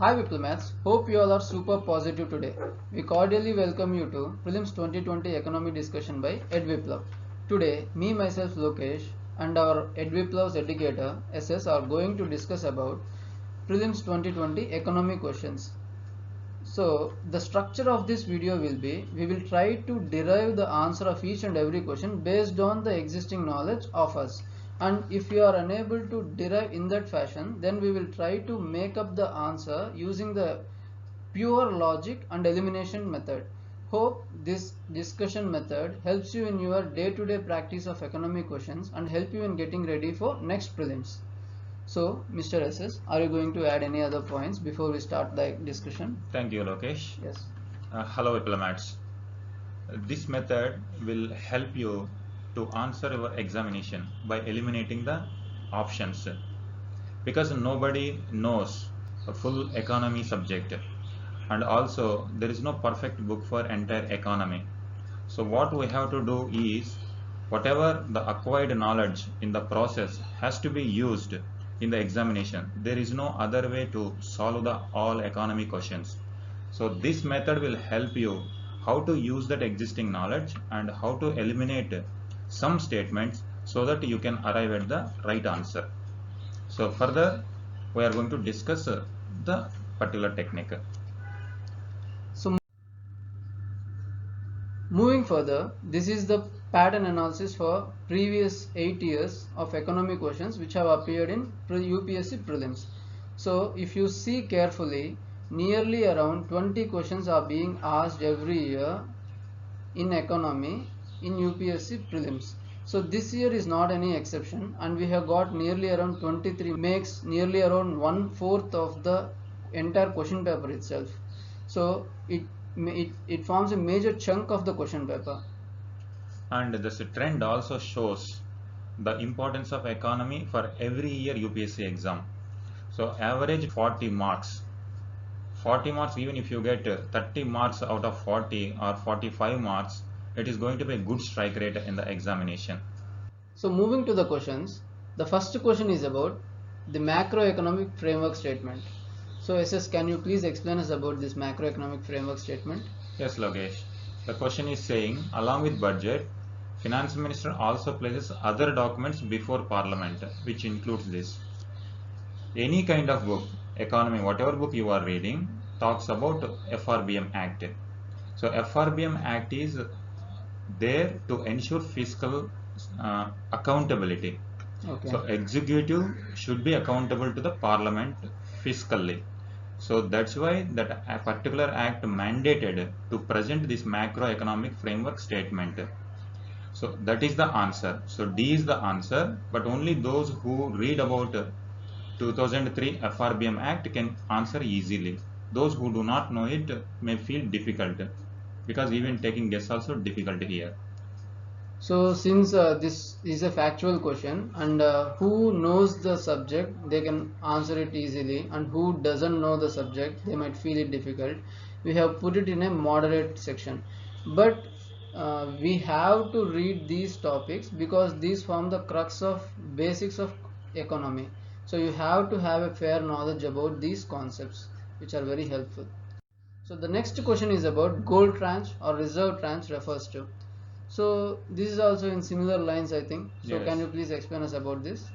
Hi diplomats, hope you all are super positive today. We cordially welcome you to Prelims 2020 Economy Discussion by EdViplav. Today, me myself Lokesh and our EdViplav's educator SS are going to discuss about Prelims 2020 Economy questions. So, the structure of this video will be, we will try to derive the answer of each and every question based on the existing knowledge of us. And if you are unable to derive in that fashion, then we will try to make up the answer using the pure logic and elimination method. Hope this discussion method helps you in your day-to-day practice of economic questions and help you in getting ready for next prelims. So, Mr. SS, are you going to add any other points before we start the discussion? Thank you, Lokesh. Yes. Hello, diplomats. This method will help you to answer your examination by eliminating the options, because nobody knows a full economy subject, and also there is no perfect book for entire economy. So what we have to do is, whatever the acquired knowledge in the process has to be used in the examination. There is no other way to solve the all economy questions. So this method will help you how to use that existing knowledge and how to eliminate some statements so that you can arrive at the right answer. So further, we are going to discuss the particular technique. So moving further, this is the pattern analysis for previous 8 years of economic questions which have appeared in UPSC prelims. So if you see carefully, nearly around 20 questions are being asked every year in economy in UPSC prelims. So this year is not any exception, and we have got nearly around 23, makes nearly around 1/4 of the entire question paper itself. So it forms a major chunk of the question paper. And this trend also shows the importance of economy for every year UPSC exam. So average 40 marks. 40 marks, even if you get 30 marks out of 40 or 45 marks, it is going to be a good strike rate in the examination. So moving to the questions, the first question is about the macroeconomic framework statement. So SS, can you please explain us about this macroeconomic framework statement? Yes, Logesh. The question is saying, along with budget, finance minister also places other documents before parliament, which includes this. Any kind of book, economy, whatever book you are reading, talks about FRBM Act. So FRBM Act is there to ensure fiscal accountability. Okay. So executive should be accountable to the parliament fiscally. So that's why that a particular act mandated to present this macroeconomic framework statement. So that is the answer. So D is the answer, but only those who read about 2003 FRBM Act can answer easily. Those who do not know it may feel difficult, because even taking guess also difficult here. So since this is a factual question, and who knows the subject, they can answer it easily, and who doesn't know the subject, they might feel it difficult. We have put it in a moderate section, but we have to read these topics because these form the crux of basics of economy. So you have to have a fair knowledge about these concepts, which are very helpful. So the next question is about gold tranche or reserve tranche refers to. So this is also in similar lines, I think. So Yes. can you please explain us about this?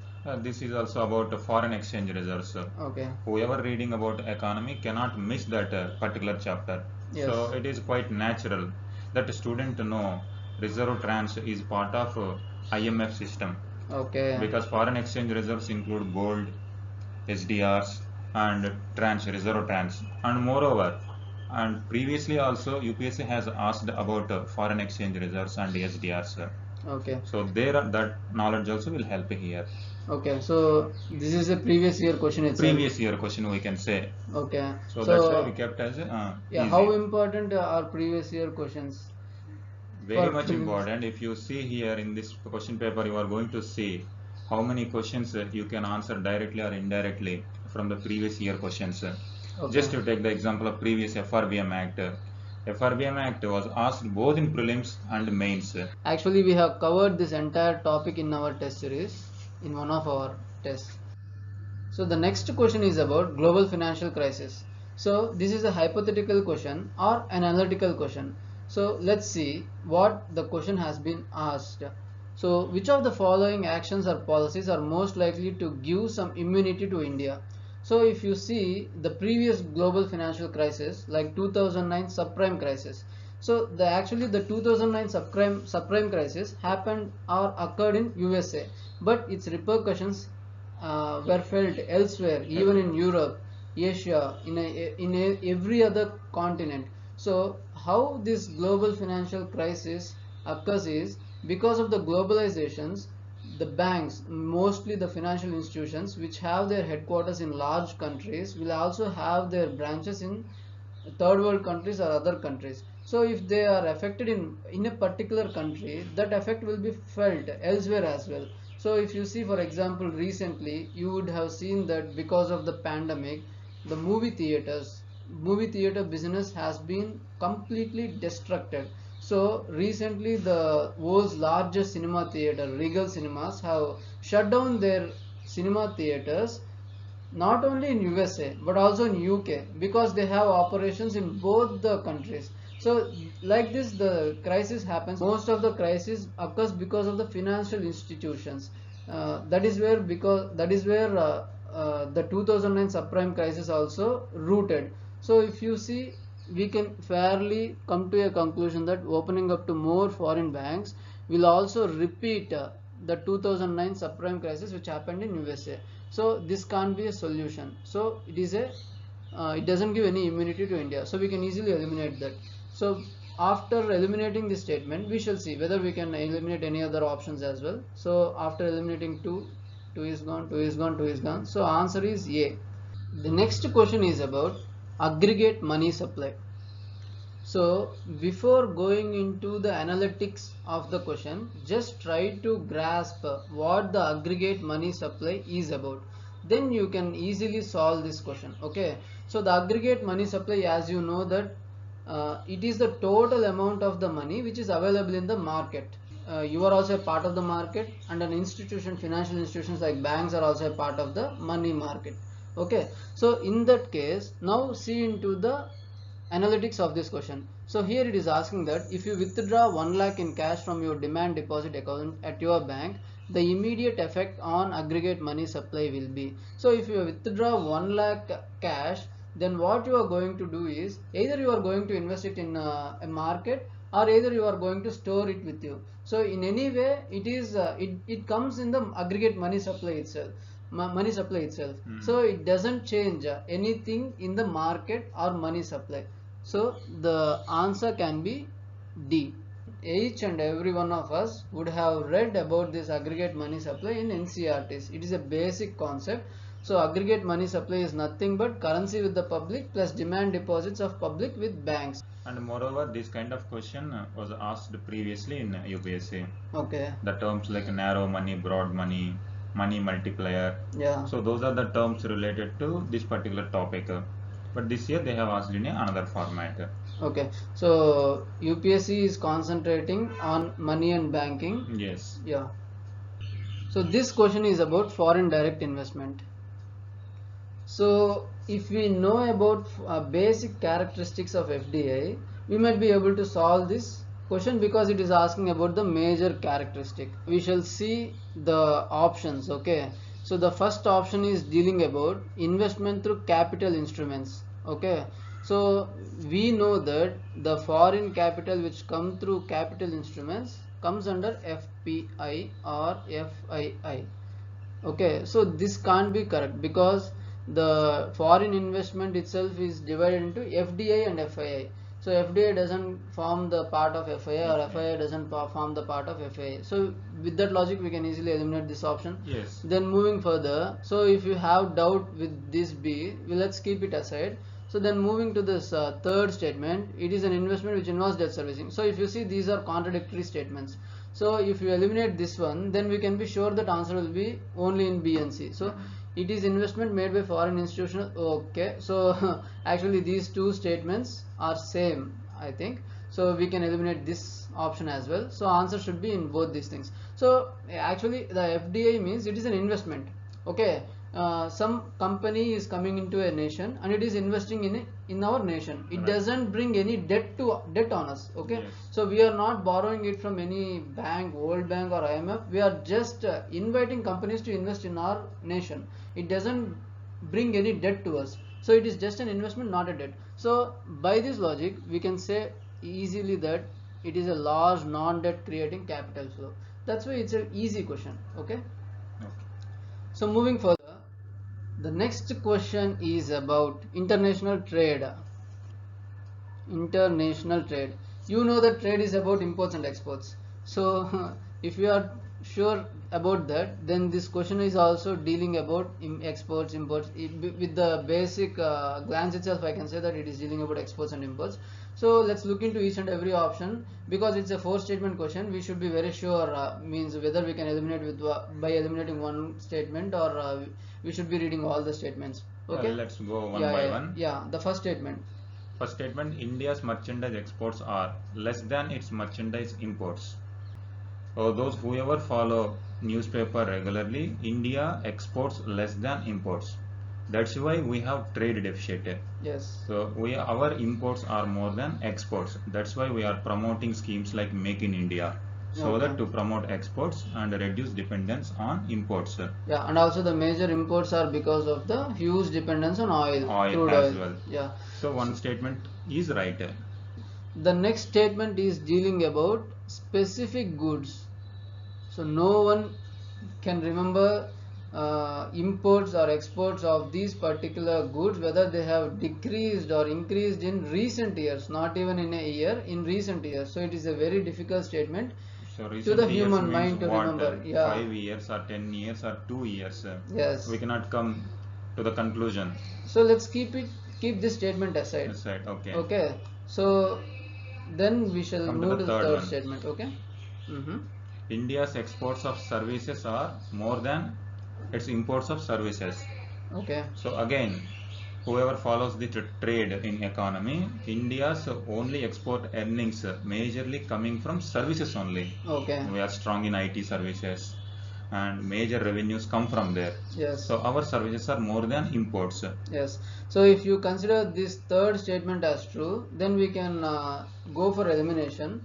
This is also about foreign exchange reserves. Okay. Whoever reading about economy cannot miss that particular chapter. Yes. So it is quite natural that a student know reserve tranche is part of IMF system. Okay. Because foreign exchange reserves include gold, SDRs, and tranche, reserve tranche. And moreover, and previously also UPSC has asked about foreign exchange reserves and SDRs. Okay. So there that knowledge also will help here. Okay. So this is a previous year question itself. Previous year question we can say. Okay. So that's why we kept as yeah, easy. How important are previous year questions? Very much important. If you see here in this question paper, you are going to see how many questions you can answer directly or indirectly from the previous year questions. Okay. Just to take the example of previous FRBM Act. FRBM Act was asked both in prelims and mains. Actually, we have covered this entire topic in our test series in one of our tests. So the next question is about global financial crisis. So this is a hypothetical question or an analytical question. So let's see what the question has been asked. So which of the following actions or policies are most likely to give some immunity to India? So if you see the previous global financial crisis like 2009 subprime crisis, so actually the 2009 subprime crisis happened or occurred in USA, but its repercussions were felt elsewhere, even in Europe, Asia, every other continent. So how this global financial crisis occurs is because of the globalizations, the banks, mostly the financial institutions which have their headquarters in large countries, will also have their branches in third world countries or other countries. So if they are affected in a particular country, that effect will be felt elsewhere as well. So if you see, for example, recently you would have seen that because of the pandemic, the movie theater business has been completely destructed. So recently the world's largest cinema theater, Regal Cinemas, have shut down their cinema theaters, not only in USA but also in UK, because they have operations in both the countries. So like this the crisis happens. Most of the crisis occurs because of the financial institutions. That is where the 2009 subprime crisis also rooted. So if you see, we can fairly come to a conclusion that opening up to more foreign banks will also repeat the 2009 subprime crisis which happened in USA. So this can't be a solution. So it doesn't give any immunity to India. So we can easily eliminate that. So after eliminating this statement, we shall see whether we can eliminate any other options as well. So after eliminating 2 is gone, 2 is gone, 2 is gone. So answer is A. The next question is about aggregate money supply. So before going into the analytics of the question, just try to grasp what the aggregate money supply is about. Then you can easily solve this question. Okay. So the aggregate money supply, as you know, that it is the total amount of the money which is available in the market. You are also a part of the market, and an institution, financial institutions like banks are also a part of the money market. Okay. So in that case, now see into the analytics of this question. So here it is asking that if you withdraw 1 lakh in cash from your demand deposit account at your bank, the immediate effect on aggregate money supply will be. So if you withdraw 1 lakh cash, then what you are going to do is either you are going to invest it in a market, or either you are going to store it with you. So in any way, it comes in the aggregate money supply itself. So it doesn't change anything in the market or money supply. So the answer can be D. Each and every one of us would have read about this aggregate money supply in NCERTs. It is a basic concept. So aggregate money supply is nothing but currency with the public plus demand deposits of public with banks. And moreover, this kind of question was asked previously in UPSC. Okay. The terms like narrow money, broad money, money multiplier. Yeah. So those are the terms related to this particular topic. But this year they have asked in another format. Okay. So UPSC is concentrating on money and banking. Yes. Yeah. So this question is about foreign direct investment. So if we know about basic characteristics of FDI, we might be able to solve this question because it is asking about the major characteristic. We shall see the options. Okay. So the first option is dealing about investment through capital instruments. Okay. So we know that the foreign capital which come through capital instruments comes under FPI or FII. Okay, so this can't be correct because the foreign investment itself is divided into FDI and FII. So FDI doesn't form the part of FII, or FII doesn't form the part of FII. So with that logic, we can easily eliminate this option. Yes. Then moving further, so if you have doubt with this B, let's keep it aside. So then moving to this third statement, it is an investment which involves debt servicing. So if you see, these are contradictory statements. So if you eliminate this one, then we can be sure that answer will be only in B and C. So it is investment made by foreign institutions. Okay, so actually these two statements are same, I think. So we can eliminate this option as well. So answer should be in both these things. So actually the FDI means it is an investment. Okay, some company is coming into a nation and it is investing in our nation. It Right. doesn't bring any debt on us. Okay, Yes. so we are not borrowing it from any bank, World Bank or IMF. We are just inviting companies to invest in our nation. It doesn't bring any debt to us, so it is just an investment, not a debt. So by this logic we can say easily that it is a large non-debt creating capital flow. That's why it's an easy question. Okay, Okay. so moving further, the next question is about international trade. International trade, you know that trade is about imports and exports. So if you are sure about that, then this question is also dealing about exports, imports. With the basic glance itself I can say that it is dealing about exports and imports. So let's look into each and every option. Because it's a four statement question, we should be very sure, means whether we can eliminate with by eliminating one statement, or we should be reading all the statements. Okay, Let's go one yeah, by yeah, one. yeah. The first statement. First statement, India's merchandise exports are less than its merchandise imports. Those whoever follow newspaper regularly, India exports less than imports. That's why we have trade deficit. Yes. So our imports are more than exports. That's why we are promoting schemes like Make in India, so Okay. that to promote exports and reduce dependence on imports. Yeah, and also the major imports are because of the huge dependence on oil, crude As oil. well. Yeah. So one statement is right. The next statement is dealing about specific goods. So no one can remember imports or exports of these particular goods, whether they have decreased or increased in recent years, not even in a year, in recent years. So it is a very difficult statement So to recent the years human means mind to what? remember. Yeah. 5 years or 10 years or 2 years. Yes. We cannot come to the conclusion. So let's keep this statement aside. Aside. Okay. Okay. So then we shall Come to move the to the third third one. statement. Okay. Mm-hmm. India's exports of services are more than its imports of services. Okay. So again, whoever follows the trade in economy, India's only export earnings majorly coming from services only. Okay. We are strong in IT services and major revenues come from there. Yes. So our services are more than imports. Yes. So if you consider this third statement as true, then we can go for elimination.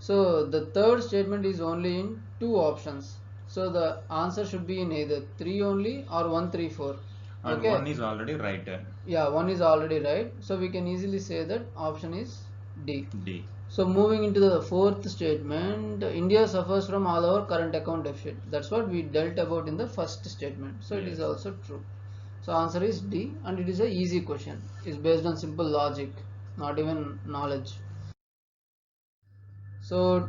So the third statement is only in two options. So the answer should be in either 3 only or 1, 3, 4. And Okay. one is already right. Yeah, one is already right. So we can easily say that option is D. D. So moving into the fourth statement, India suffers from all our current account deficit. That's what we dealt about in the first statement. So it is Yes. also true. So answer is D, and it is a easy question. It's based on simple logic, not even knowledge. So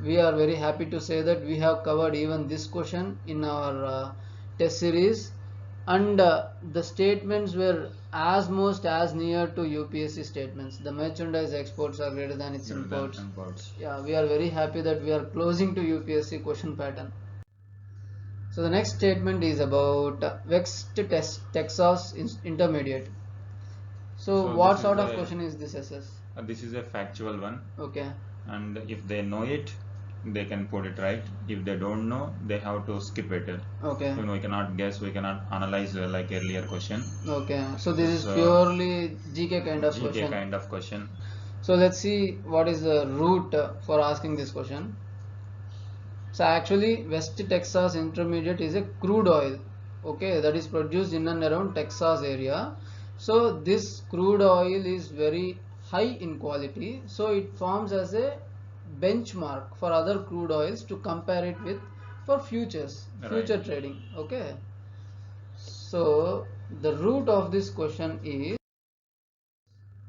we are very happy to say that we have covered even this question in our test series, and the statements were as near to UPSC statements. The merchandise exports are greater than its Greater than imports. imports. Yeah, we are very happy that we are closing to UPSC question pattern. So the next statement is about Texas Intermediate. So what this is sort of question is this, SS? this is a factual one, Okay. and if they know it, they can put it right. If they don't know, they have to skip it. Okay. We cannot guess, we cannot analyze like earlier question. Okay. So this is So, purely GK kind of GK question. kind of question. So let's see what is the route for asking this question. So actually West Texas Intermediate is a crude oil, okay, that is produced in and around Texas area. So this crude oil is very high in quality, so it forms as a benchmark for other crude oils to compare it with for futures, future Right. trading. Okay, so the root of this question is,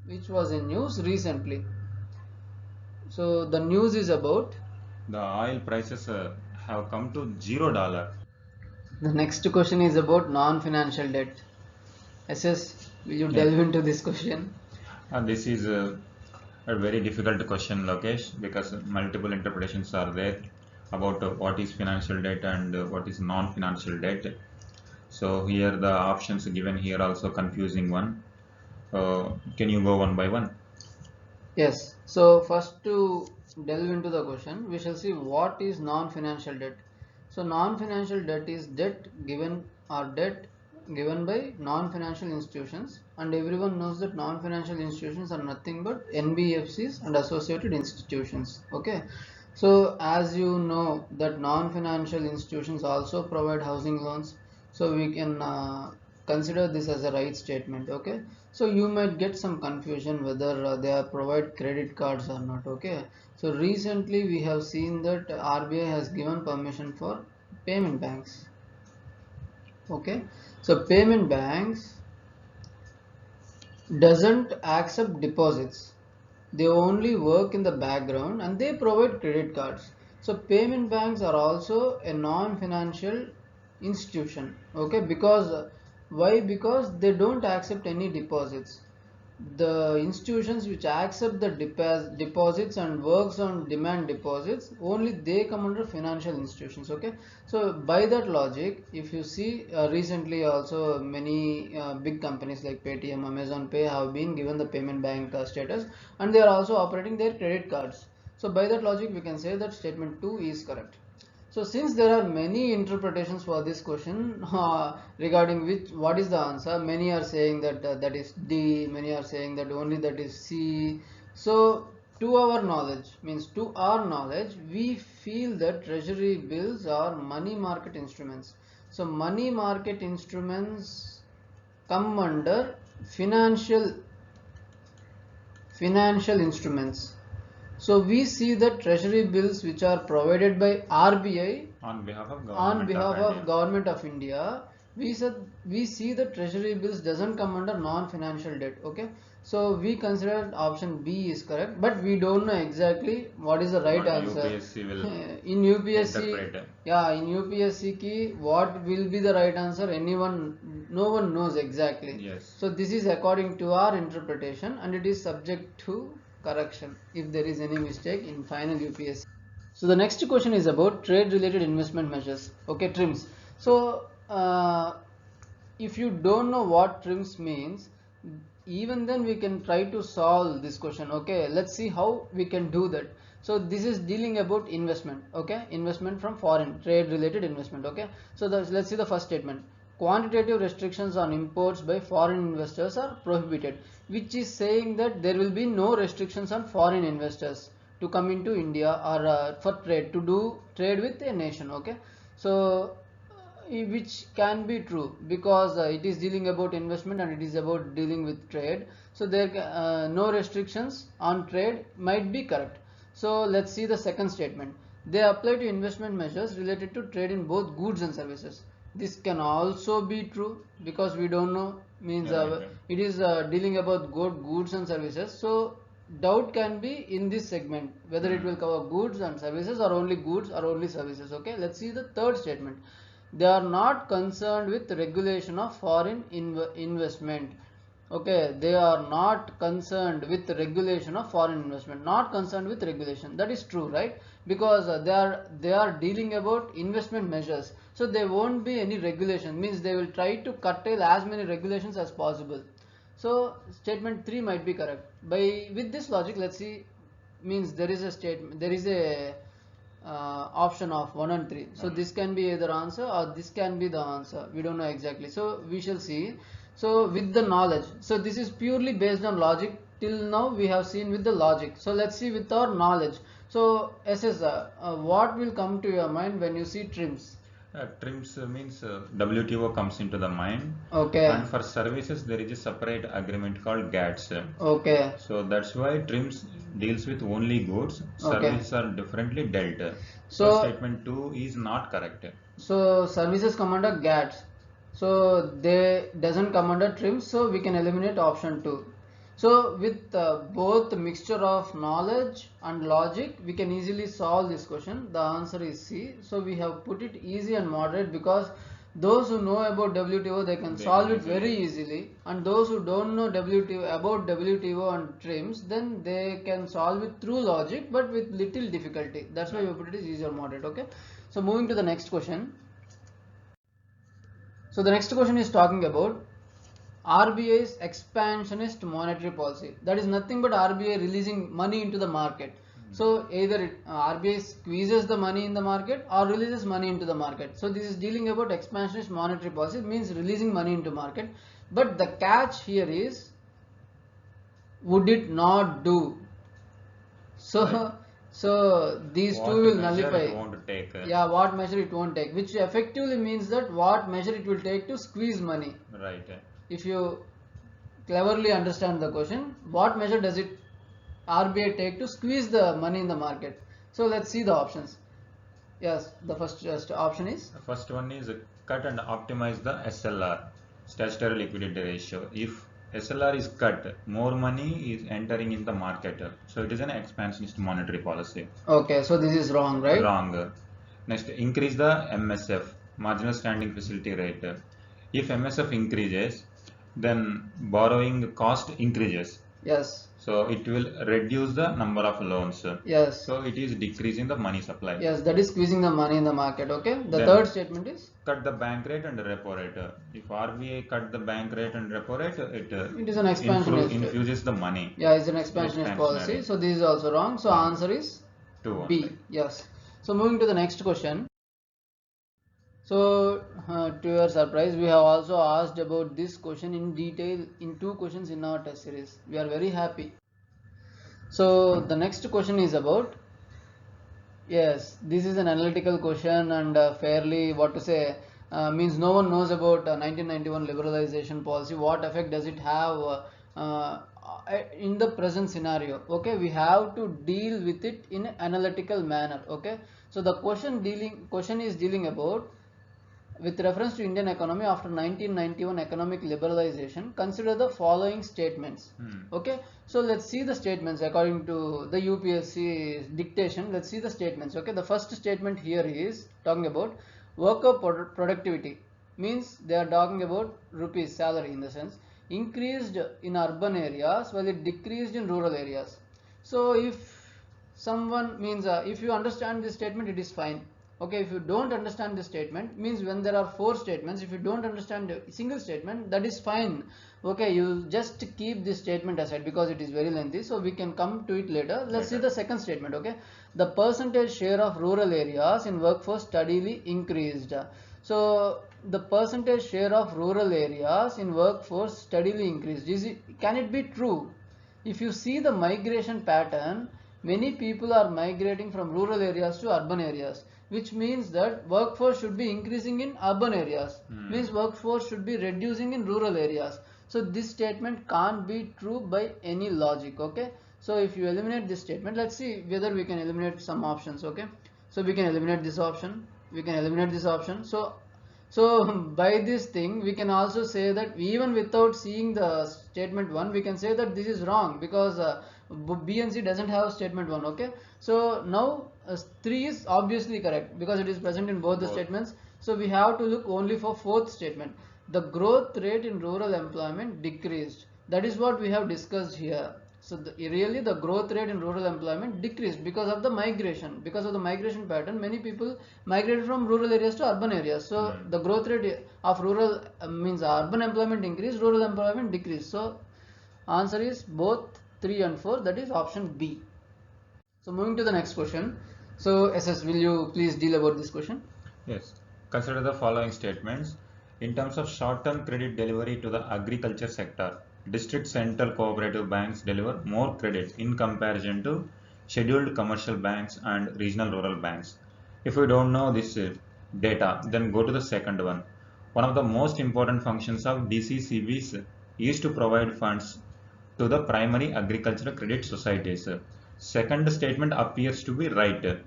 which was in news recently. So the news is about The oil prices have come to $0. the next question is about non-financial debt. SS, will you Yeah. delve into this question? This is a very difficult question, Lokesh, because multiple interpretations are there about what is financial debt and what is non-financial debt. So here the options given here also confusing one. Can you go one by one? Yes. So first to delve into the question, we shall see what is non-financial debt. So non-financial debt is debt given are debt given by non-financial institutions, and everyone knows that non-financial institutions are nothing but NBFCs and associated institutions. Okay, so as you know that non-financial institutions also provide housing loans, so we can consider this as a right statement. Okay, so you might get some confusion whether they are provide credit cards or not. Okay, so recently we have seen that RBI has given permission for payment banks. Okay, so payment banks doesn't accept deposits. They only work in the background and they provide credit cards. So payment banks are also a non-financial institution. Okay, because why? Because they don't accept any deposits. The institutions which accept the deposits and works on demand deposits, only they come under financial institutions. Okay, so by that logic, if you see recently also many big companies like Paytm, Amazon Pay have been given the payment bank status, and they are also operating their credit cards. So by that logic we can say that statement 2 is correct. So since there are many interpretations for this question regarding which what is the answer, many are saying that that is D, many are saying that only that is C. So to our knowledge, means to our knowledge, we feel that treasury bills are money market instruments. So money market instruments come under financial instruments. So we see that treasury bills which are provided by RBI On behalf of on Government behalf of of India. Government of India, we see that treasury bills doesn't come under non-financial debt. Okay, so we consider option B is correct, but we don't know exactly what is the right What answer. UPSC will In UPSC, interpret. yeah, in UPSC ki what will be the right answer? No one knows exactly. Yes. So this is according to our interpretation, and it is subject to correction if there is any mistake in final UPSC. So the next question is about trade related investment measures. Okay, TRIMS. So if you don't know what TRIMS means, even then we can try to solve this question. Okay, let's see how we can do that. So this is dealing about investment. Okay, investment from foreign, trade related investment. Okay, so let's see the first statement. Quantitative restrictions on imports by foreign investors are prohibited, which is saying that there will be no restrictions on foreign investors to come into India or for trade, to do trade with a nation. Okay, so which can be true because it is dealing about investment and it is about dealing with trade, so there no restrictions on trade might be correct. So let's see the second statement. They apply to investment measures related to trade in both goods and services. This can also be true because we don't know, means Right. it is dealing about goods and services, so doubt can be in this segment whether it will cover goods and services or only goods or only services. Okay, let's see the third statement. They are not concerned with regulation of foreign investment. Okay, they are not concerned with regulation of foreign investment, not concerned with regulation. That is true, right? Because they are dealing about investment measures, so there won't be any regulation, means they will try to curtail as many regulations as possible. So statement 3 might be correct. By with this logic, let's see, means there is a statement, there is a option of 1 and 3. So this can be either answer or this can be the answer. We don't know exactly. So we shall see. So with the knowledge. So this is purely based on logic. Till now we have seen with the logic. So let's see with our knowledge. So SSR, what will come to your mind when you see TRIMS? TRIMS means WTO comes into the mind. Okay. And for services, there is a separate agreement called GATS. Okay. So that's why TRIMS deals with only goods. Okay. Services are differently dealt. So statement 2 is not correct. So services come under GATS. So they doesn't come under TRIMS. So we can eliminate option 2. So with both mixture of knowledge and logic, we can easily solve this question. The answer is C. So we have put it easy and moderate because those who know about WTO, they can solve it very easily, and those who don't know about WTO and TRIMS, then they can solve it through logic but with little difficulty. That's why we put it as easy or moderate. Okay. So moving to the next question. So the next question is talking about RBI's expansionist monetary policy. That is nothing but RBI releasing money into the market. So either RBI squeezes the money in the market or releases money into the market. So this is dealing about expansionist monetary policy, means releasing money into market. But the catch here is, would it not do? So Right. so these What two will measure nullify. it won't take? Yeah, what measure it won't take, which effectively means that what measure it will take to squeeze money. Right. If you cleverly understand the question, what measure does it RBI take to squeeze the money in the market? So let's see the options. Yes, the first option is, The first one is cut and optimize the SLR, statutory liquidity ratio. If SLR is cut, more money is entering in the market. So it is an expansionist monetary policy. okay, so this is wrong, right? Wrong. Next, increase the MSF, marginal standing facility rate. If MSF increases, then borrowing cost increases. Yes, So it will reduce the number of loans. yes, So it is decreasing the money supply. yes, that is squeezing the money in the market. Okay, the Then third statement is, cut the bank rate and repo rate. If RBI cut the bank rate and repo rate, it is an expansionist. infuses the money. Yeah, it's an expansionist policy. Expansionary. So this is also wrong. So Wrong. answer is 2 B. only. Yes. So moving to the next question. So to your surprise, we have also asked about this question in detail in 2 questions in our test series. We are very happy. So the next question is about, yes, this is an analytical question and fairly, what to say, means no one knows about 1991 liberalization policy. What effect does it have in the present scenario? Okay, we have to deal with it in an analytical manner. Okay, so the question is dealing about, with reference to Indian economy after 1991 economic liberalization, consider the following statements. Okay, so let's see the statements according to the UPSC dictation. Let's see the statements. Okay, the first statement here is talking about worker productivity, means they are talking about rupees salary, in the sense increased in urban areas while it decreased in rural areas. So if someone means if you understand this statement, it is fine. Okay, if you don't understand this statement, means when there are 4 statements, if you don't understand a single statement, that is fine. Okay, you just keep this statement aside because it is very lengthy, so we can come to it later. Let's see the second statement. Okay, the percentage share of rural areas in workforce steadily increased. So the percentage share of rural areas in workforce steadily increased. Can it be true? If you see the migration pattern, many people are migrating from rural areas to urban areas, which means that workforce should be increasing in urban areas, means workforce should be reducing in rural areas. So this statement can't be true by any logic. Okay, so if you eliminate this statement, let's see whether we can eliminate some options. Okay, so we can eliminate this option, we can eliminate this option. So by this thing we can also say that even without seeing the statement 1, we can say that this is wrong, because B and C doesn't have statement 1. Okay, so now 3 is obviously correct because it is present in both the statements. So we have to look only for 4th statement. The growth rate in rural employment decreased. That is what we have discussed here. So really the growth rate in rural employment decreased because of the migration. Because of the migration pattern, many people migrated from rural areas to urban areas. So the growth rate of rural means urban employment increased, rural employment decreased. So answer is both 3 and 4, that is option B. So moving to the next question. So SS, will you please deal about this question? Yes. Consider the following statements. In terms of short-term credit delivery to the agriculture sector, district central cooperative banks deliver more credit in comparison to scheduled commercial banks and regional rural banks. If we don't know this data, then go to the second one. One of the most important functions of DCCBs is to provide funds to the primary agricultural credit societies. Second statement appears to be right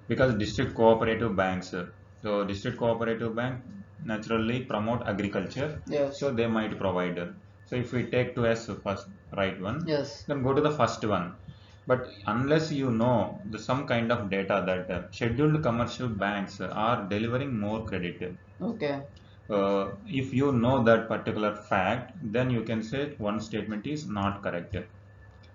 because district cooperative banks, so district cooperative bank naturally promote agriculture, Yes. so they might provide. So if we take to as first right one, Yes. then go to the first one. But unless you know some kind of data that scheduled commercial banks are delivering more credit, Okay. if you know that particular fact, then you can say one statement is not correct.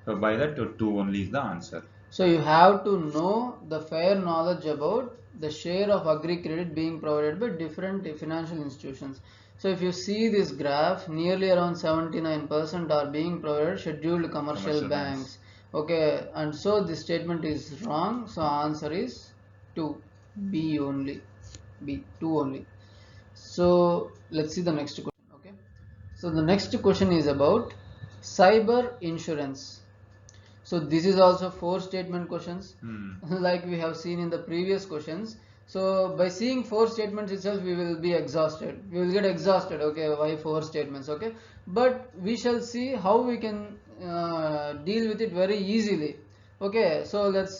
So by that, two only is the answer. So you have to know the fair knowledge about the share of agri credit being provided by different financial institutions. So if you see this graph, nearly around 79% are being provided scheduled commercial banks. Okay, and so this statement is wrong. So answer is 2, B only, B 2 only. So let's see the next question. Okay, so the next question is about cyber insurance. So this is also 4 statement questions like we have seen in the previous questions. So by seeing 4 statements itself we will be exhausted. We will get exhausted. Okay, why 4 statements? Okay, but we shall see how we can deal with it very easily. Okay, so let's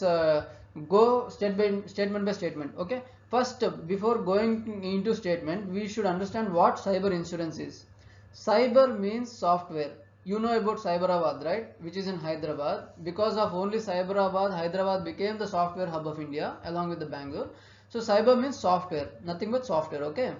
go statement by statement. Okay, first before going into statement we should understand what cyber insurance is. Cyber means software. You know about Cyberabad, right? Which is in Hyderabad. Because of only Cyberabad, Hyderabad became the software hub of India along with the Bangalore. So cyber means software, nothing but software, okay?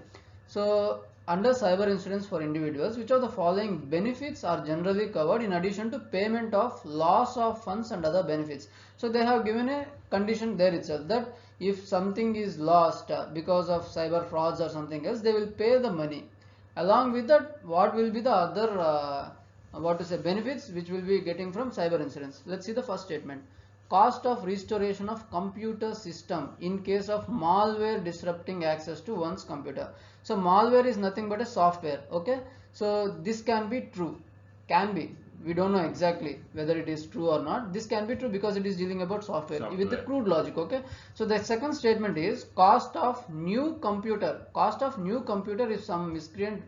So under cyber insurance for individuals, which of the following benefits are generally covered in addition to payment of loss of funds and other benefits? So they have given a condition there itself that if something is lost because of cyber frauds or something else, they will pay the money. Along with that, what will be the other what to say benefits which will be getting from cyber insurance? Let's see the first statement. Cost of restoration of computer system in case of malware disrupting access to one's computer. So malware is nothing but a software. Okay, so this can be true, can be, we don't know exactly whether it is true or not. This can be true because it is dealing about software with the crude logic. Okay, so the second statement is cost of new computer. Cost of new computer if some miscreant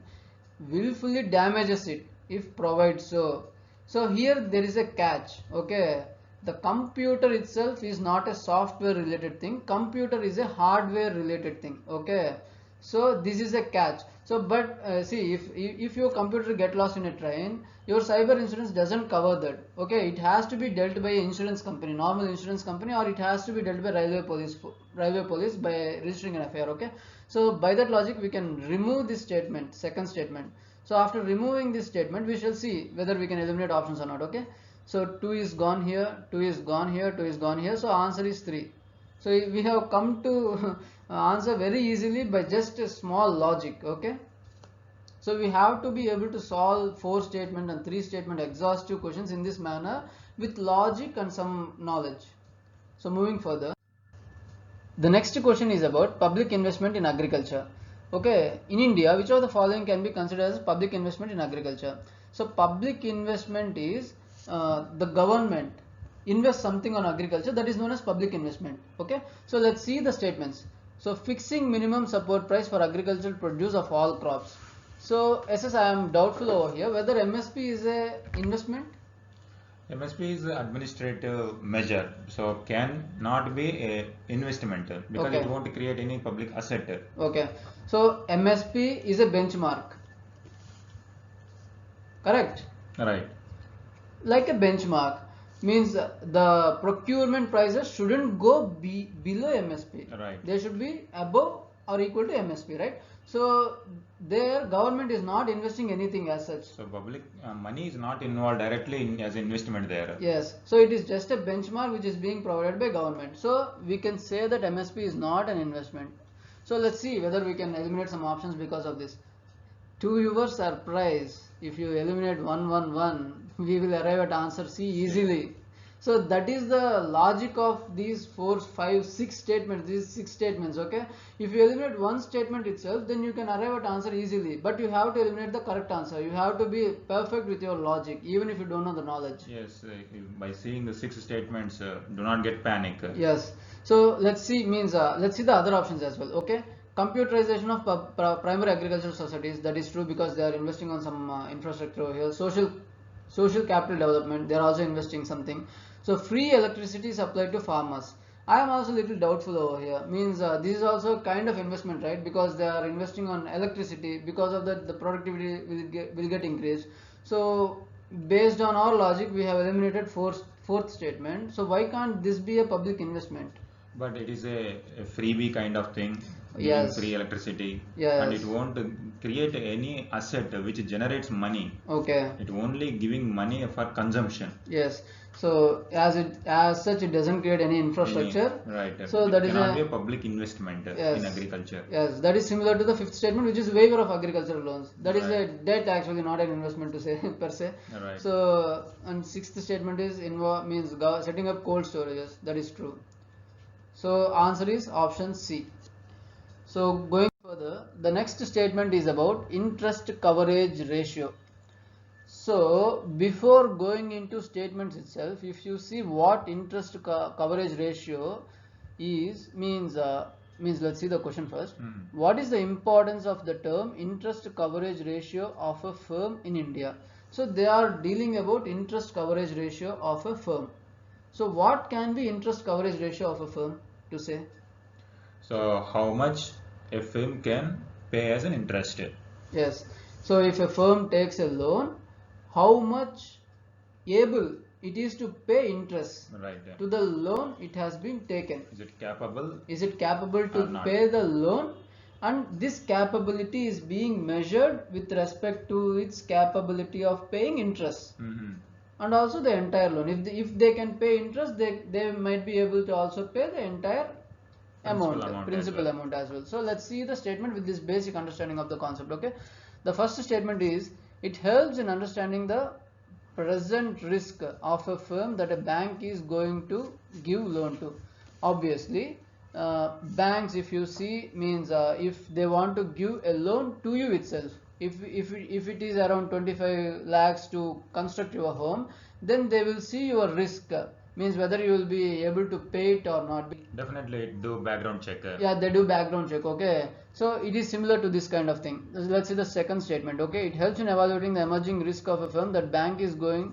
willfully damages it if provides so. So here there is a catch. Okay, the computer itself is not a software related thing, computer is a hardware related thing. Okay, so this is a catch. So but see, if your computer get lost in a train, your cyber insurance doesn't cover that. Okay, it has to be dealt by an insurance company, normal insurance company, or it has to be dealt by railway police by registering an FIR. Okay, so by that logic we can remove this statement, second statement. So after removing this statement we shall see whether we can eliminate options or not. Okay, so 2 is gone here, 2 is gone here, 2 is gone here, so answer is 3. So we have come to answer very easily by just a small logic. Okay, so we have to be able to solve 4 statement and 3 statement exhaustive questions in this manner with logic and some knowledge. So moving further, the next question is about public investment in agriculture. Okay, in India, which of the following can be considered as public investment in agriculture? So public investment is the government invest something on agriculture, that is known as public investment. Okay, so let's see the statements. So fixing minimum support price for agricultural produce of all crops. So SS, I am doubtful over here whether MSP is a investment. MSP is an administrative measure, so can not be a investment because Okay. it won't create any public asset. Okay, so MSP is a benchmark, correct? Right. Like a benchmark means the procurement prices shouldn't go below MSP. Right. They should be above or equal to MSP, right? So their government is not investing anything as such. So public money is not involved directly in as investment there. Yes, so it is just a benchmark which is being provided by government. So we can say that MSP is not an investment. So let's see whether we can eliminate some options because of this. To your surprise, if you eliminate 111, we will arrive at answer C easily. So that is the logic of these 4, 5, 6 statements, these 6 statements. Okay, if you eliminate one statement itself, then you can arrive at answer easily, but you have to eliminate the correct answer. You have to be perfect with your logic even if you don't know the knowledge. Yes, by seeing the 6 statements, do not get panic. Yes, so let's see means let's see the other options as well. Okay, computerization of primary agricultural societies, that is true because they are investing on some infrastructure here. Social capital development, they are also investing something. So free electricity supplied to farmers, I am also a little doubtful over here. Means this is also kind of investment, right? Because they are investing on electricity, because of that the productivity will get increased. So based on our logic we have eliminated fourth statement. So why can't this be a public investment? But it is a freebie kind of thing, giving Yes. free electricity, Yes. and it won't create any asset which generates money. Okay. It only giving money for consumption. Yes. So as such it doesn't create any infrastructure. Right. So it that is cannot be a a public investment yes. in agriculture. Yes, that is similar to the fifth statement, which is waiver of agricultural loans. That is a Right. debt actually, not an investment to say per se. Right. So and sixth statement is means setting up cold storages. That is true. So answer is option C. So going further, the next statement is about interest coverage ratio. So before going into statements itself, if you see what interest coverage ratio is, means let's see the question first. What is the importance of the term interest coverage ratio of a firm in India? So they are dealing about interest coverage ratio of a firm. So what can be interest coverage ratio of a firm to say? So how much a firm can pay as an interest? Yes. So if a firm takes a loan, how much able it is to pay interest Right. to the loan it has been taken? Is it capable? Is it capable Or to not? pay the loan? And this capability is being measured with respect to its capability of paying interest. And also the entire loan. If they can pay interest, they might be able to also pay the entire principal amount as well. So let's see the statement with this basic understanding of the concept. Okay, the first statement is it helps in understanding the present risk of a firm that a bank is going to give loan to. Obviously, banks, if you see, means if they want to give a loan to you itself, if it is around 25 lakhs to construct your home, then they will see your risk, means whether you will be able to pay it or not. Definitely do background check. Yeah, they do background check. Okay, so it is similar to this kind of thing. Let's see the second statement. Okay, it helps in evaluating the emerging risk of a firm that bank is going.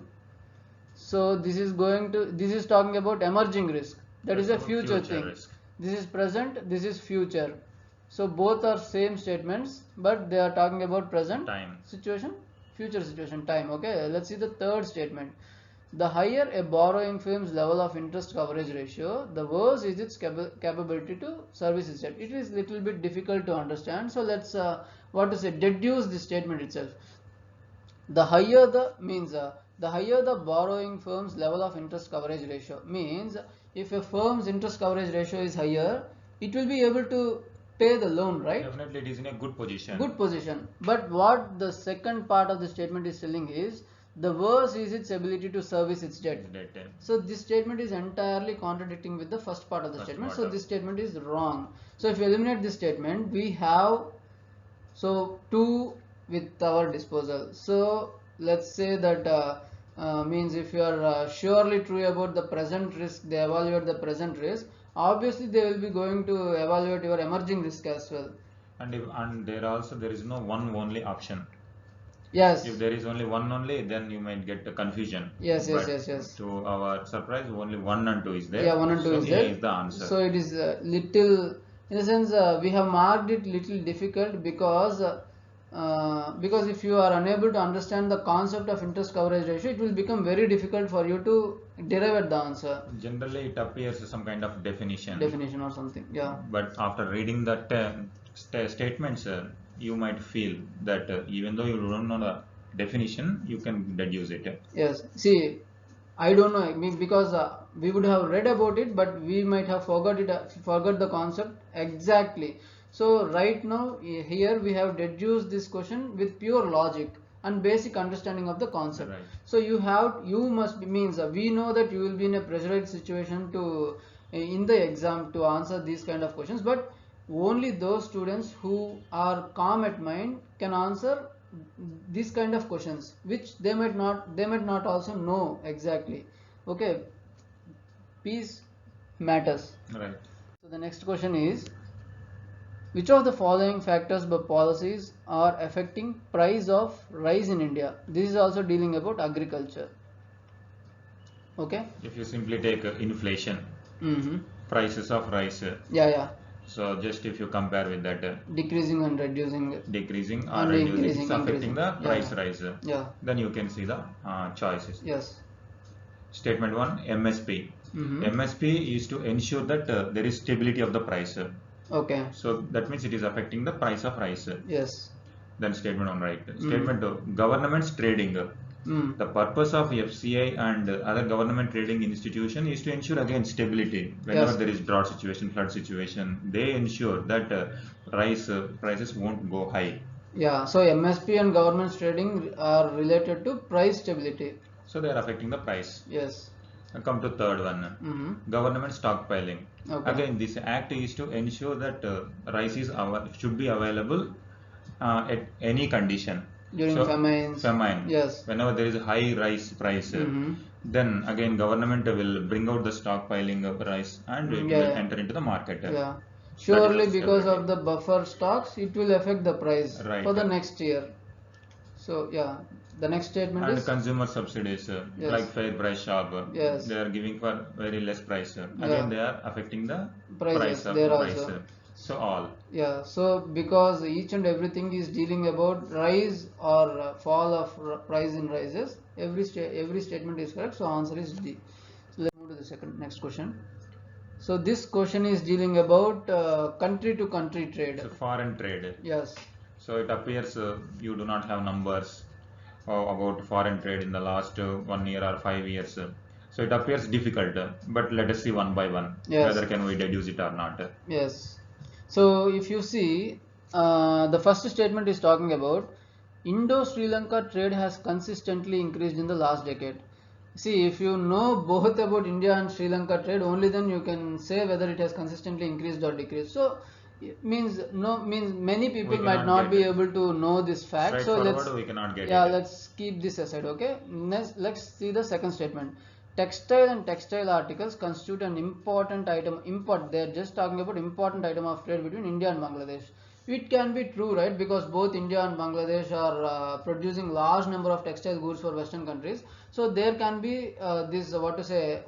So this is talking about emerging risk. That is a future thing. Risk. This is present, this is future. So both are same statements, but they are talking about present Time. situation, future situation, time. Okay, let's see the third statement. The higher a borrowing firm's level of interest coverage ratio, the worse is its capability to service its debt. It is little bit difficult to understand. So let's deduce this statement itself. The higher the higher the borrowing firm's level of interest coverage ratio, means if a firm's interest coverage ratio is higher, it will be able to pay the loan, right? Definitely it is in a good position. Good position. But what the second part of the statement is telling is the worse is its ability to service its debt. So this statement is entirely contradicting with the first part of the statement. So this statement is wrong. So if you eliminate this statement, we have two with our disposal. So let's say that means if you are surely true about the present risk, they evaluate the present risk. Obviously, they will be going to evaluate your emerging risk as well. And there is no one only option. Yes. If there is only one only, then you might get a confusion. Yes. To our surprise, only 1 and 2 is there. Yeah, 1 and 2 so is there. Is the answer. So it is little, in the sense, we have marked it little difficult because if you are unable to understand the concept of interest coverage ratio, it will become very difficult for you to derive at the answer. Generally, it appears some kind of definition or something. Yeah. But after reading the statements, you might feel that even though you don't know the definition, you can deduce it. Yes. See, I don't know because we would have read about it, but we might have forgot the concept exactly. So right now here we have deduced this question with pure logic and basic understanding of the concept. Right. So we know that you will be in a pressurized situation in the exam to answer these kind of questions, but only those students who are calm at mind can answer these kind of questions, which they might not also know exactly. Okay, peace matters. Right. So the next question is, which of the following factors by policies are affecting price of rice in India? This is also dealing about agriculture. Okay. If you simply take inflation, prices of rice. Yeah. So just if you compare with that, decreasing and reducing. Decreasing or reducing, it's affecting the price rise. Yeah. Then you can see the choices. Yes. Statement 1, MSP. Mm-hmm. MSP is to ensure that there is stability of the price. Okay. So that means it is affecting the price of rice. Yes. Then statement 1, right. Statement 2, government's trading. Mm. The purpose of FCI and other government trading institution is to ensure again stability. Whenever Yes. there is drought situation, flood situation, they ensure that rice prices won't go high. Yeah. So MSP and government's trading are related to price stability. So they are affecting the price. Yes. Come to third one, Mm-hmm. government stockpiling. Okay. Again, this act is to ensure that rice is should be available at any condition. During So, famines. famine. Yes. Whenever there is a high rice price, Mm-hmm. then again government will bring out the stockpiling of rice and it will Yeah. enter into the market. Yeah. That Surely is because stability. of the buffer stocks, it will affect the price Right. for the next year. So yeah, the next statement And is consumer subsidies Yes. like fair price shop, Yes. they are giving for very less price. Yeah. Again, they are affecting the Prices price of there rice. also. So all. Yeah, so because each and everything is dealing about rise or fall of price in rises, every statement is correct. So answer is D. So let's move to the next question. So this question is dealing about country to country trade. So foreign trade. Yes. So it appears you do not have numbers about foreign trade in the last 1 year or 5 years. So it appears difficult, but let us see one by one Yes. whether can we deduce it or not. Yes. So if you see, the first statement is talking about Indo-Sri Lanka trade has consistently increased in the last decade. See, if you know both about India and Sri Lanka trade, only then you can say whether it has consistently increased or decreased. So it means many people We might cannot not get be it. able to know this fact. So Straightforward, we cannot get yeah, it. let's keep this aside. Okay. Let's see the second statement. Textile and textile articles constitute an important item. They're just talking about important item of trade between India and Bangladesh. It can be true, right? Because both India and Bangladesh are producing large number of textile goods for Western countries. So there can be this what to say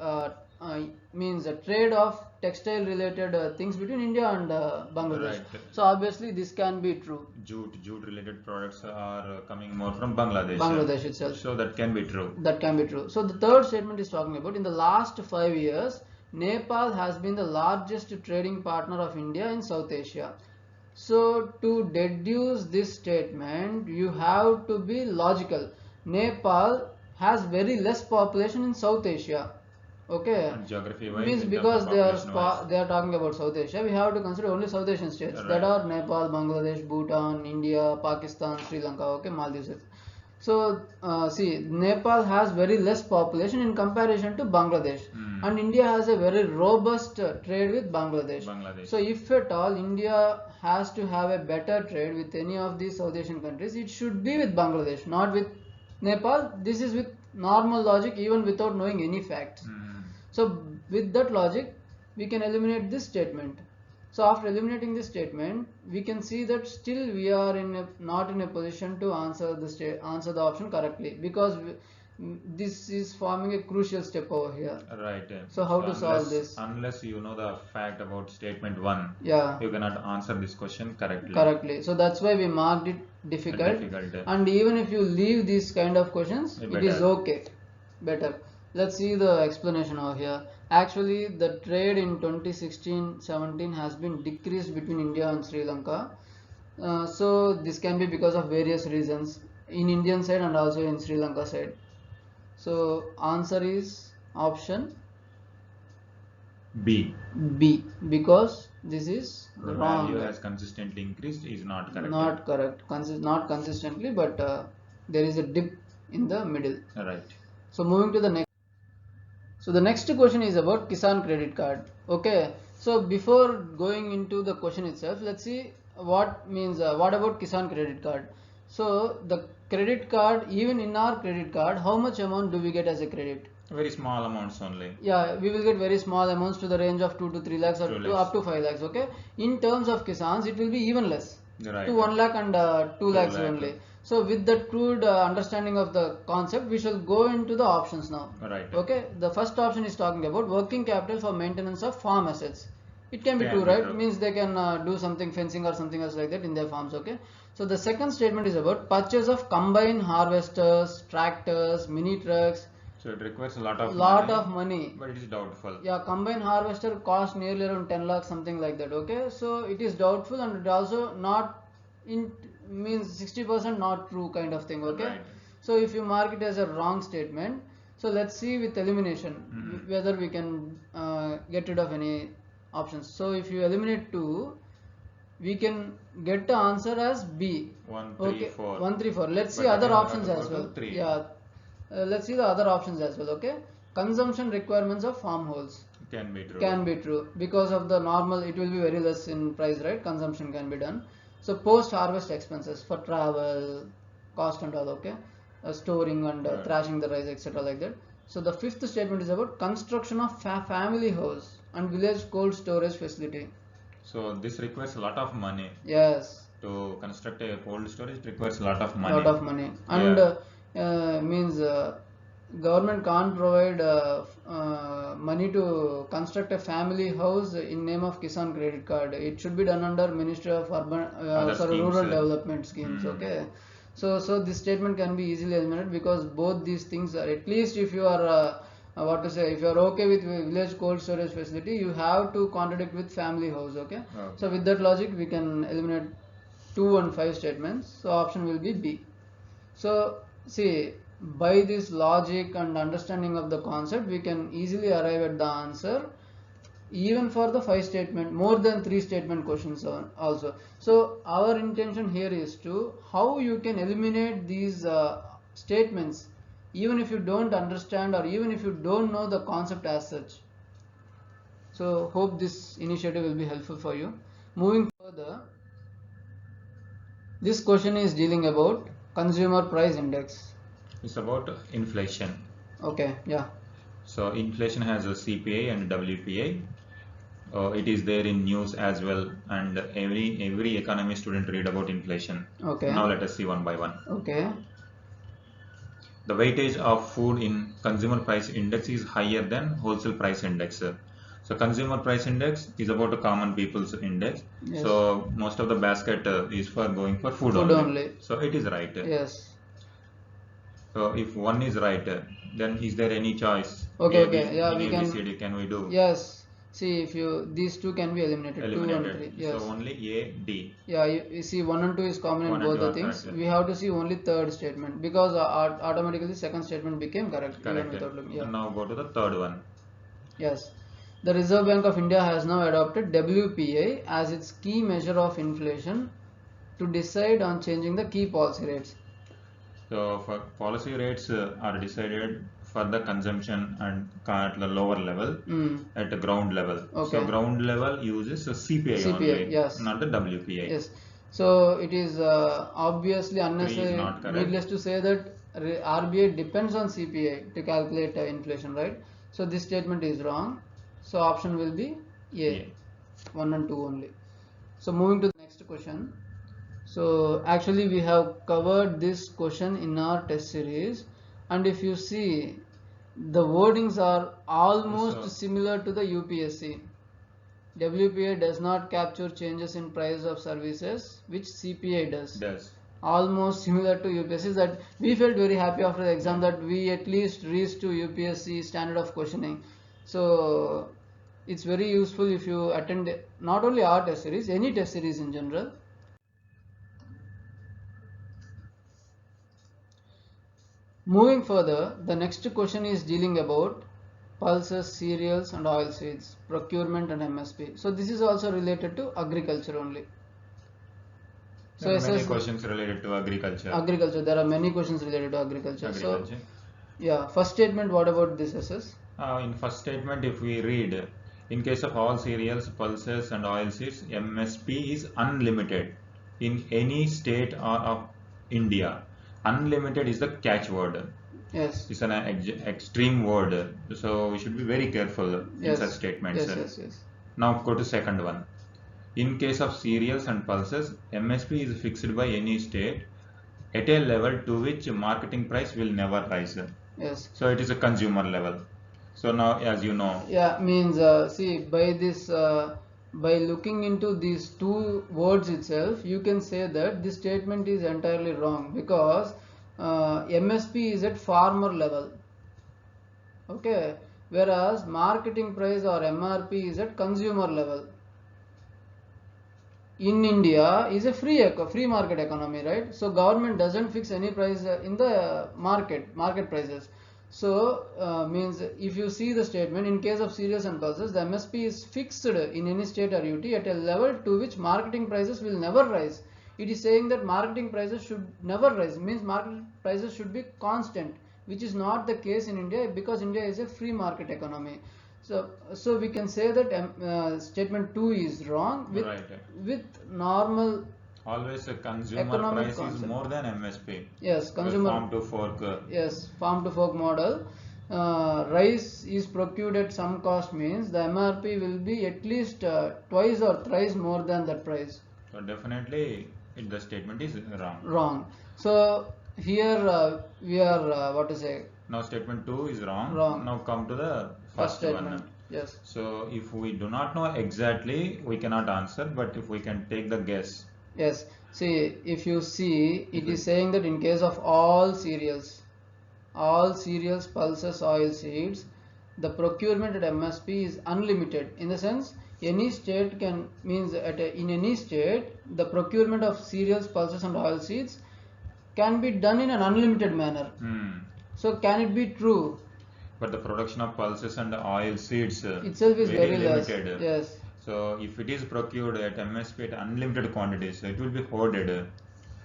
means a trade of textile related things between India and Bangladesh. Right. So obviously this can be true. Jute related products are coming more from Bangladesh. Bangladesh itself. So that can be true. That can be true. So the third statement is talking about in the last 5 years, Nepal has been the largest trading partner of India in South Asia. So to deduce this statement, you have to be logical. Nepal has very less population in South Asia. Okay. And geography wise, Means because they are talking about South Asia, we have to consider only South Asian states that Right. are Nepal, Bangladesh, Bhutan, India, Pakistan, Sri Lanka, okay, Maldives. So see, Nepal has very less population in comparison to Bangladesh, and India has a very robust trade with Bangladesh. So if at all India has to have a better trade with any of these South Asian countries, it should be with Bangladesh, not with Nepal. This is with normal logic, even without knowing any facts. So with that logic, we can eliminate this statement. So after eliminating this statement, we can see that still we are not in a position to answer the option correctly, because this is forming a crucial step over here. Right. So how to solve this? Unless you know the fact about statement 1, Yeah, you cannot answer this question correctly. So that's why we marked it difficult. And even if you leave these kind of questions, it is okay. Better. Let's see the explanation over here. Actually, the trade in 2016-17 has been decreased between India and Sri Lanka. So this can be because of various reasons in Indian side and also in Sri Lanka side. So answer is option B. Because this is The wrong. value has consistently increased is not correct. Not correct. Not consistently, but there is a dip in the middle. Right. So moving to the next. So the next question is about Kisan credit card. Okay. So before going into the question itself, let's see what about Kisan credit card. So the credit card, even in our credit card, how much amount do we get as a credit? Very small amounts only. Yeah, we will get very small amounts to the range of 2 to 3 lakhs or up to 5 lakhs. Okay. In terms of Kisans, it will be even less. Right. To 1 lakh and 2 lakhs only. So with that crude understanding of the concept, we shall go into the options now. Right. Okay. The first option is talking about working capital for maintenance of farm assets. It can be true, right? It means they can do something, fencing or something else like that in their farms. Okay. So the second statement is about purchase of combine harvesters, tractors, mini trucks, So it requires a lot of money. But it is doubtful. Yeah, combine harvester cost nearly around 10 lakhs, something like that. Okay, so it is doubtful and it also not in means 60% not true kind of thing. Okay, Right. so if you mark it as a wrong statement, so let's see with elimination whether we can get rid of any options. So if you eliminate 2, we can get the answer as B. 1, 3, Okay, 4. 1, 3, 4. Let's see But other again we have options to go as to well. 3. Yeah, let's see the other options as well. Okay, consumption requirements of farmholes Can be true. can be true because of the normal, it will be very less in price, right? Consumption can be done. So post harvest expenses for travel cost and all. Okay, storing and Right. thrashing the rice, etc., like that. So the fifth statement is about construction of family house and village cold storage facility. So this requires a lot of money. Yes, To construct a cold storage, it requires a lot of money. lot of money. And means government can't provide money to construct a family house in name of Kisan credit card. It should be done under Ministry of Urban Other schemes, rural development schemes. Okay, so this statement can be easily eliminated because both these things are, at least if you are what to say, if you are okay with village cold storage facility, you have to contradict with family house. Okay, Okay. so with that logic we can eliminate 2 and 5 statements, so option will be B. So see, by this logic and understanding of the concept, we can easily arrive at the answer even for the 5 statement, more than 3 statement questions also. So our intention here is to how you can eliminate these statements even if you don't understand or even if you don't know the concept as such. So hope this initiative will be helpful for you. Moving further, this question is dealing about consumer price index. It's about inflation. Okay, yeah. So inflation has a CPI and WPI. It is there in news as well, and every economy student read about inflation. Okay. Now let us see one by one. Okay. The weightage of food in consumer price index is higher than wholesale price index. So consumer price index is about the common people's index. Yes. So most of the basket is for going for food Food only. only. So it is right. Yes. So if one is right, then is there any choice? Okay, A, B, okay. Yeah, in we A, can. B, C, D, can we do? Yes. See, if you these two can be eliminated, 2 and 3. Yes. So only A, D. Yeah, you see 1 and 2 is common in 1 and both 2 the are things. correct. We have to see only third statement because automatically second statement became correct even Correct. without looking. Yeah. Now go to the third one. Yes. The Reserve Bank of India has now adopted WPI as its key measure of inflation to decide on changing the key policy rates. So for policy rates are decided for the consumption and at the lower level, at the ground level. Okay. So ground level uses CPI only, yes. not the WPI. Yes. So it is obviously unnecessary, not correct. needless to say that RBI depends on CPI to calculate inflation, right? So this statement is wrong. So option will be A, 1 and 2 only. So moving to the next question. So actually we have covered this question in our test series, and if you see, the wordings are almost similar to the UPSC. WPI does not capture changes in price of services, which CPI does. Almost similar to UPSC. That we felt very happy after the exam that we at least reached to UPSC standard of questioning. So it's very useful if you attend not only our test series, any test series in general. Moving further, the next question is dealing about pulses, cereals and oilseeds, procurement and MSP. So this is also related to agriculture only. So there are many questions related to agriculture. There are many questions related to agriculture. So yeah, first statement, what about this SS? In first statement, if we read, in case of all cereals, pulses and oilseeds, MSP is unlimited in any state of India. Unlimited is the catchword. Yes. It's an extreme word, so we should be very careful in such statements. Yes. Now go to second one. In case of cereals and pulses, MSP is fixed by any state at a level to which marketing price will never rise. Yes. So it is a consumer level. So now, as you know. Yeah, means see, by this by looking into these two words itself, you can say that this statement is entirely wrong because MSP is at farmer level. Okay, whereas marketing price or MRP is at consumer level. In India is a free market economy, right? So government doesn't fix any price in the market prices. So means if you see the statement, in case of cereals and pulses, the MSP is fixed in any state or UT at a level to which marketing prices will never rise. It is saying that marketing prices should never rise, means market prices should be constant, which is not the case in India, because India is a free market economy. So we can say that statement 2 is wrong with normal. Always a consumer Economic price concept. is more than MSP. Yes, consumer. Farm to fork. Yes, farm to fork model. Rice is procured at some cost means the MRP will be at least twice or thrice more than that price. So definitely the statement is wrong. Wrong. So here we are what to say? Now statement 2 is wrong. Wrong. Now come to the First first statement. one. Yes. So if we do not know exactly, we cannot answer, but if we can take the guess. Yes. See, if you see, it is saying that in case of all cereals, pulses, oil seeds, the procurement at MSP is unlimited. In the sense, any state can means in any state the procurement of cereals, pulses, and oil seeds can be done in an unlimited manner. So can it be true? But the production of pulses and oil seeds Itself is very less. limited. Yes. So if it is procured at MSP at unlimited quantities, it will be hoarded.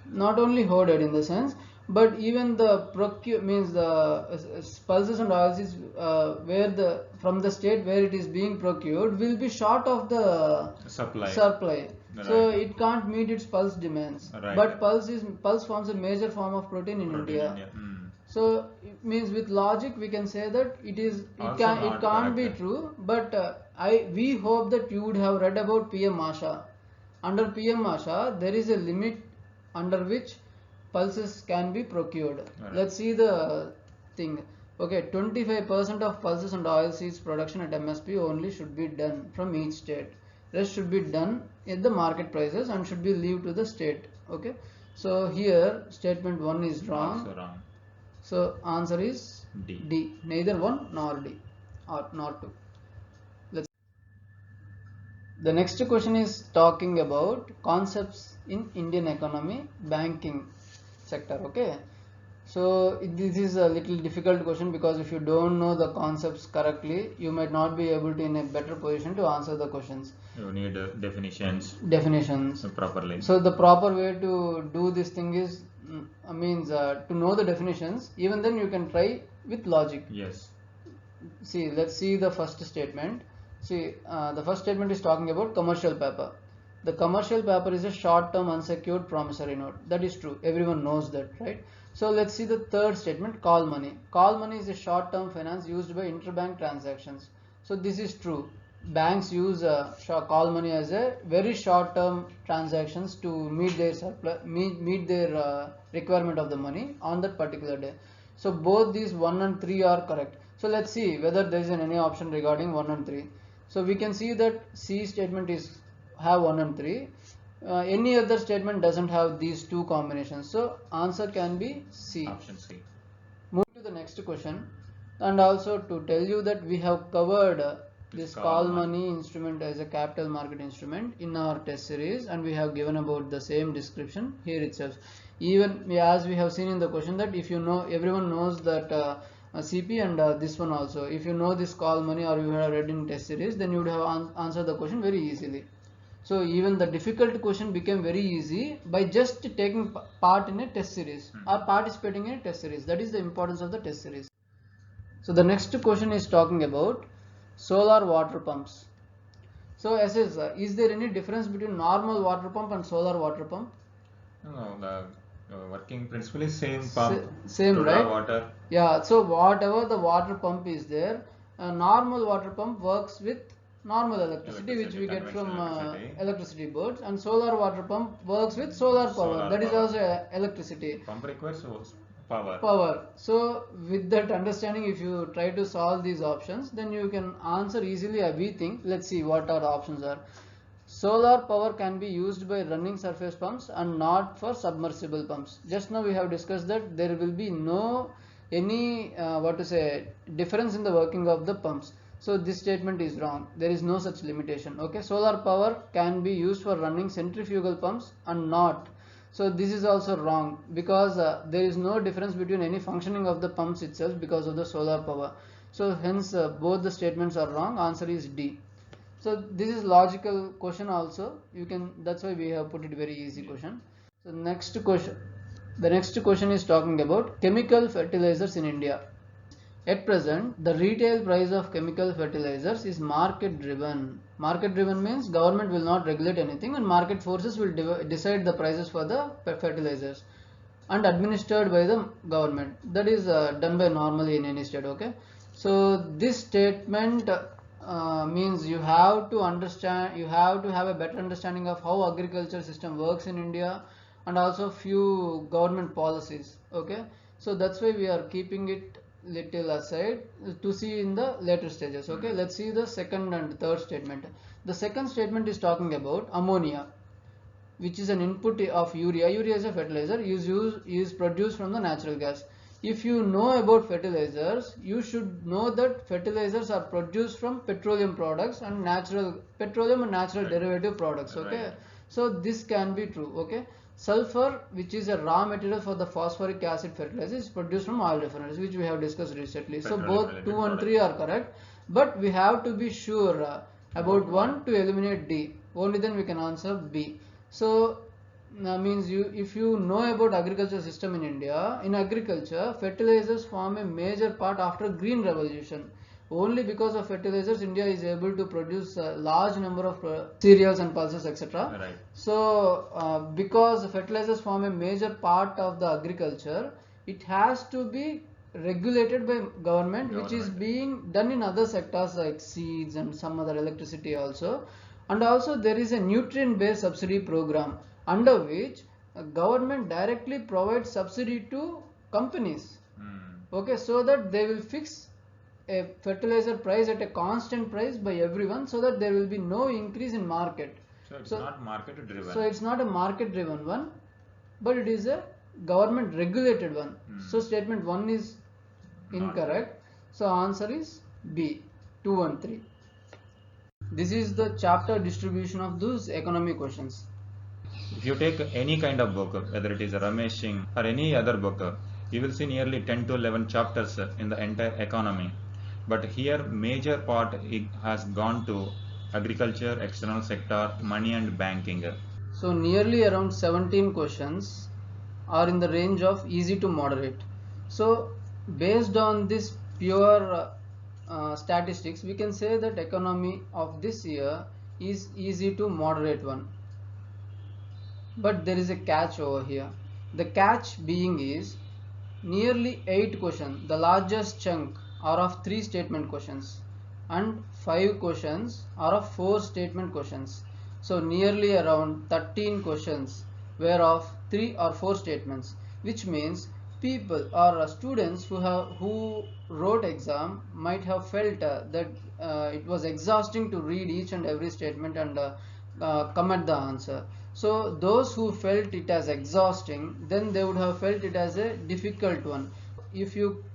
Not only hoarded in the sense, but even the means the pulses and oils is where from the state where it is being procured will be short of the Supply. So it can't meet its pulse demands. Right. But pulse forms a major form of protein in India. So it means with logic we can say that it can't be true. But we hope that you would have read about PM Asha. Under PM Asha there is a limit under which pulses can be procured. Right. Let's see the thing. Okay, 25% of pulses and oil seeds production at MSP only should be done from each state. Rest should be done at the market prices and should be leave to the state. Okay, so here statement 1 is wrong. Also wrong. So answer is D. Neither 1 nor D or nor 2. The next question is talking about concepts in Indian economy, banking sector. Okay, so this is a little difficult question because if you don't know the concepts correctly, you might not be able to in a better position to answer the questions. You need definitions properly. So the proper way to do this thing is to know the definitions. Even then you can try with logic. Yes. See, let's see the first statement. See, the first statement is talking about commercial paper. The commercial paper is a short-term unsecured promissory note. That is true. Everyone knows that, right? So let's see the third statement, call money. Call money is a short-term finance used by interbank transactions. So this is true. Banks use call money as a very short-term transactions to meet their requirement of the money on that particular day. So both these 1 and 3 are correct. So let's see whether there is any option regarding 1 and 3. So we can see that C statement have 1 and 3. Any other statement doesn't have these two combinations. So answer can be C. Option C. Moving to the next question, and also to tell you that we have covered this call money instrument as a capital market instrument in our test series, and we have given about the same description here itself. Even as we have seen in the question that if you know, everyone knows that CP and this one also. If you know this call money or you have read in test series, then you would have answered the question very easily. So even the difficult question became very easy by just taking part in a test series or participating in a test series. That is the importance of the test series. So the next question is talking about solar water pumps. So is there any difference between normal water pump and solar water pump? No, the working principle is same pump. Same, to right? draw water. Yeah, so whatever the water pump is there, a normal water pump works with normal electricity which we get from electricity boards, and solar water pump works with solar power. That is also electricity. Pump requires power. So with that understanding, if you try to solve these options, then you can answer easily. We think. Let's see what our options are. Solar power can be used by running surface pumps and not for submersible pumps. Just now we have discussed that there will be no any difference in the working of the pumps. So this statement is wrong. There is no such limitation. Okay, solar power can be used for running centrifugal pumps and not. So this is also wrong, because there is no difference between any functioning of the pumps itself because of the solar power. So hence both the statements are wrong. Answer is D. So this is logical question also. You can, that's why we have put it very easy question. So next question. The next question is talking about chemical fertilizers in India. At present, the retail price of chemical fertilizers is market driven. Market driven means government will not regulate anything and market forces will decide the prices for the fertilizers, and administered by the government. That is done by normally in any state. Okay, so this statement means you have to understand, you have to have a better understanding of how agriculture system works in India, and also few government policies. Okay, so that's why we are keeping it little aside to see in the later stages. Okay, let's see the second and third statement. The second statement is talking about ammonia, which is an input of urea. Urea is a fertilizer, is produced from the natural gas. If you know about fertilizers, you should know that fertilizers are produced from petroleum products and natural derivative products. Okay, Right. so this can be true. Okay, sulfur, which is a raw material for the phosphoric acid fertilizer, is produced from oil refineries, which we have discussed recently. So Petroleum both related 2 and products. 3 are correct, but we have to be sure about 1 to eliminate D. Only then we can answer B. So means if you know about agriculture system in India, in agriculture fertilizers form a major part after green revolution. Only because of fertilizers India is able to produce a large number of cereals and pulses, etc. Right. So because fertilizers form a major part of the agriculture, it has to be regulated by government, which is Government. being done in other sectors like seeds and some other electricity also. And also there is a nutrient based subsidy program under which government directly provides subsidy to companies. Okay, so that they will fix a fertilizer price at a constant price by everyone, so that there will be no increase in market. So it's not market driven. So it's not a market driven one, but it is a government regulated one. So statement 1 is incorrect. So answer is B, 2 and 3. This is the chapter distribution of those economic questions. If you take any kind of book, whether it is Ramesh Singh or any other book, you will see nearly 10 to 11 chapters in the entire economy. But here, major part it has gone to agriculture, external sector, money and banking. So nearly around 17 questions are in the range of easy to moderate. So based on this pure statistics, we can say that economy of this year is easy to moderate one. But there is a catch over here. The catch being is nearly 8 questions, the largest chunk are of 3 statement questions, and 5 questions are of 4 statement questions. So nearly around 13 questions were of 3 or 4 statements, which means people or students who wrote exam might have felt that it was exhausting to read each and every statement and come at the answer. So those who felt it as exhausting, then they would have felt it as a difficult one. If you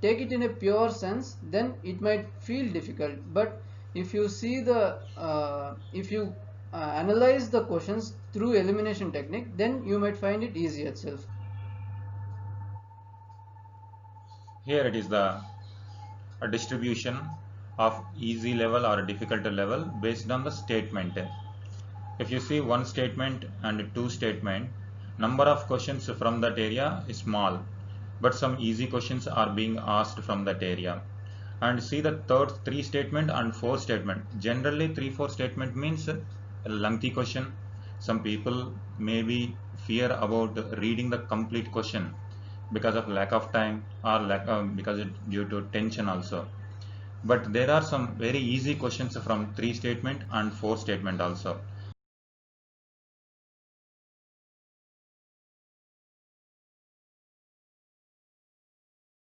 take it in a pure sense, then it might feel difficult. But if you see the if you analyze the questions through elimination technique, then you might find it easy itself. Here it is the distribution of easy level or difficult level based on the statement. If you see one statement and two statement, number of questions from that area is small, but some easy questions are being asked from that area. And see the third 3 statement and 4 statement. Generally 3-4 statement means a lengthy question. Some people maybe fear about reading the complete question because of lack of time or because due to tension also. But there are some very easy questions from 3 statement and 4 statement also.